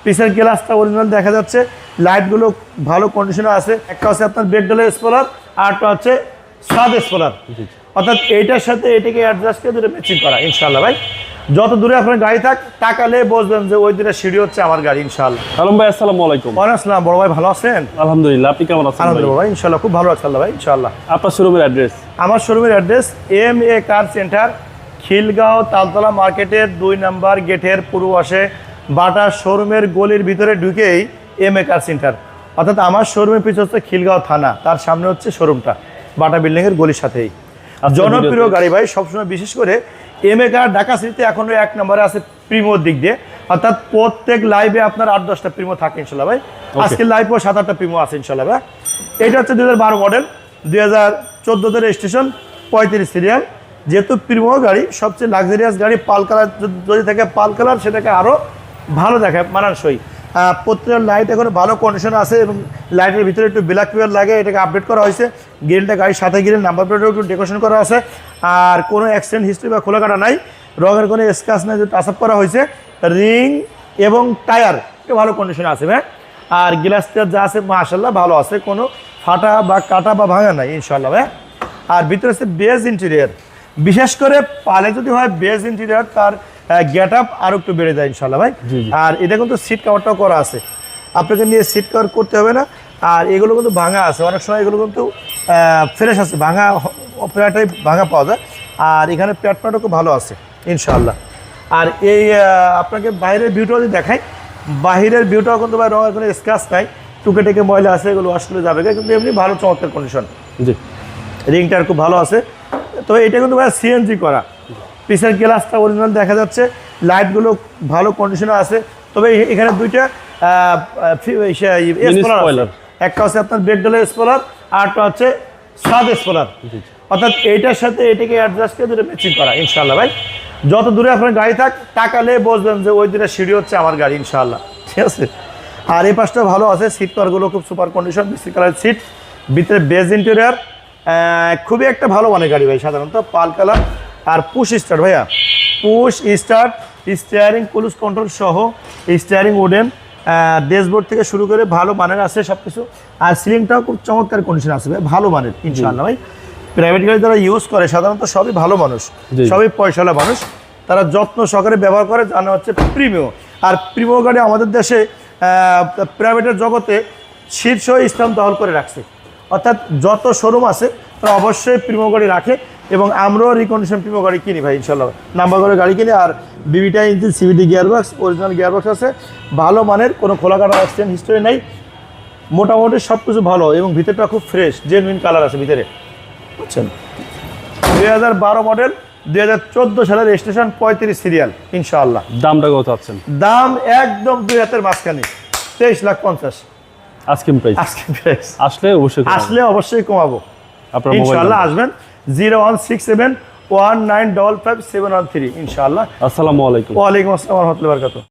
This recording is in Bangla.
পিসের গ্লাসটা অরিজিনাল দেখা যাচ্ছে, লাইটগুলো ভালো কন্ডিশনে আছে। একটা হচ্ছে আপনার ব্রেকডালের স্পলার, আরটা হচ্ছে সাদ স্পলার, অর্থাৎ এইটার সাথে এটাকে অ্যাডজাস্ট করে দুটো ম্যাচিং করা ইনশাআল্লাহ। ভাই যত দূরে আপনার গাড়ি থাক তাকালে বুঝবেন যে ওই দুটো সিঁড়ি হচ্ছে আমার গাড়ি ইনশাআল্লাহ। আলম ভাই আসসালামু আলাইকুম। ওয়ালাইকুম আসসালাম। বড় ভাই ভালো আছেন? আলহামদুলিল্লাহ, আপনি কেমন আছেন? আলহামদুলিল্লাহ ভাই, ইনশাআল্লাহ খুব ভালো আছি আল্লাহ ভাই ইনশাআল্লাহ। আপনার শোরুমের অ্যাড্রেস? আমার শোরুমের অ্যাড্রেস MA কার সেন্টার, খিলগাঁও তালতলা মার্কেটের 2 নম্বর গেটের পূর্ব পাশে বাটা শোরুমের গলির ভিতরে ঢুকেই MA কার সেন্টার, অর্থাৎ আমার শোরুমের পিছনে হচ্ছে খিলগাঁও থানা, তার সামনে হচ্ছে শোরুমটা বাটা বিল্ডিংয়ের গলির সাথেই। জনপ্রিয় গাড়ি ভাই সবসময়, বিশেষ করে MA কার ঢাকা সিটিতে এখনো 1 নম্বরে আছে প্রিমোর দিক দিয়ে, অর্থাৎ প্রত্যেক লাইভে আপনার 8-10টা প্রিমো থাকে ইনশাল্লাহ ভাই। আজকে লাইভও 7-8টা প্রিমো আছে ইনশাল্লাহ ভাই। এটা হচ্ছে 2012 মডেল, 2014 রেজিস্ট্রেশন, 35 সিরিয়াল। যেহেতু প্রিমো গাড়ি, সবচেয়ে লাক্সারিয়াস গাড়ি, পাল কালার যদি থাকে পাল কালার সেটাকে আরও ভালো দেখায়, মানানসই। প্রত্যেকটা লাইট এখন ভালো কন্ডিশনে আছে এবং লাইটের ভিতরে একটু ব্ল্যাক পেপার লাগে, এটাকে আপডেট করা হয়েছে। গ্রিলটা গাড়ির সাথে গ্রিল, নাম্বার প্লেটও একটু ডেকোরেশন করা আছে, আর কোনো অ্যাক্সিডেন্ট হিস্ট্রি বা খোলা কাটা নাই, রঙের কোনো স্ক্র্যাচ নাই, টাচ আপ করা হয়েছে। রিং এবং টায়ার একটু ভালো কন্ডিশনে আছে ভাই। আর গ্লাসটা যা আছে মাশাআল্লাহ ভালো আছে, কোনো ফাটা বা কাটা বা ভাঙা নাই ইনশাআল্লাহ ভাই। আর ভিতরে আছে বেজ ইন্টেরিয়ার, বিশেষ করে পালে যদি হয় বেজ ইন্টেরিয়ার, তার গেট আপ আরও একটু বেড়ে যায় ইনশাআল্লাহ ভাই। আর এটা কিন্তু সিট কাভারটাও করা আছে, আপনাকে নিয়ে সিট কাভার করতে হবে না। আর এগুলো কিন্তু ভাঙা আছে, অনেক সময় এগুলো কিন্তু ফ্রেশ আছে, ভাঙা প্যাটটাই ভাঙা পাওয়া যায়। আর এখানে প্যাটটাও খুব ভালো আছে ইনশাআল্লাহ। আর এই আপনাকে বাইরের ভিউটাও যদি দেখাই, বাহিরের ভিউটাও কিন্তু ভাই রঙের কোনো স্ক্র্যাচ নাই, টুকে টেকে ময়লা আছে, এগুলো ওয়াশ করে যাবে, কিন্তু এমনি ভালো চমৎকার কন্ডিশন। জি, রিংটার খুব ভালো আছে। তো এটা কিন্তু ভাই CNG করা, পিসের গ্লাসটা অরিজিনাল দেখা যাচ্ছে, লাইটগুলো ভালো কন্ডিশনে আছে। তবে এখানে দুইটা স্পলার, একটা হচ্ছে আপনার ব্রেকডালের স্পলার, আরটা হচ্ছে সাদ স্পলার, অর্থাৎ এইটার সাথে এটাকে অ্যাডজাস্ট করে দুটো ম্যাচিং করা ইনশাআল্লাহ। ভাই যত দূরে আপনার গাড়ি থাক তাকালে বুঝবেন যে ওই দুটো সিঁড়ি হচ্ছে আমার গাড়ি ইনশাআল্লাহ, ঠিক আছে। আর এই পাশটা ভালো আছে, সিট কভারগুলো খুব super condition, biscuit colour seat, ভিতরে বেজ ইন্টেরিয়ার, খুবই একটা ভালো মানের গাড়ি ভাই, সাধারণত পাল কালার। আর পুশ স্টার্ট ভাইয়া, push start, steering cruise control সহ, স্টিয়ারিং উডেন, ড্যাশবোর্ড থেকে শুরু করে ভালো মানের আছে সব কিছু। আর সিলিংটাও খুব চমৎকার কন্ডিশন আছে ভাই, ভালো মানের ইনশাআল্লাহ ভাই। প্রাইভেট গাড়ি যারা ইউজ করে সাধারণত সবই ভালো মানুষ, সবই পয়সাওয়ালা মানুষ, তারা যত্ন সহকারে ব্যবহার করে, জানা হচ্ছে প্রিমিও। আর প্রিমিও গাড়ি আমাদের দেশে প্রাইভেটের জগতে শীর্ষ স্থান দখল করে রাখছে, অর্থাৎ যত শোরুম আছে তারা অবশ্যই প্রিমিও গাড়ি রাখে, এবং আমরাও রিকন্ডিশন প্রিমিও গাড়ি কিনি ভাই ইনশাআল্লাহ, নাম্বার করে গাড়ি কিনি। আর BBটা engine, CVT gearbox, original gearbox আছে, ভালো মানের, কোনো খোলা কাটা অ্যাক্সিডেন্ট হিস্টরি নেই, মোটামুটি সব কিছু ভালো, এবং ভিতরটা খুব ফ্রেশ, জেনুইন কালার আছে ভিতরে, বুঝছেন। 2012 মডেল, 2014 সালের রেজিস্ট্রেশন, 35 সিরিয়াল ইনশাআল্লাহ। দামটা কত আছেন? দাম একদম 2 হাতের মাঝখানে, 23,50,000 আজকে প্রাইস। আসলে অবশ্যই কমাবো আপনার ইনশাআল্লাহ। আসবেন 016719555713 ইনশাআল্লাহ। আসসালামু আলাইকুম। ওয়া আলাইকুম আসসালাম ওয়া রাহমাতুল্লাহি ওয়া বারাকাতুহু।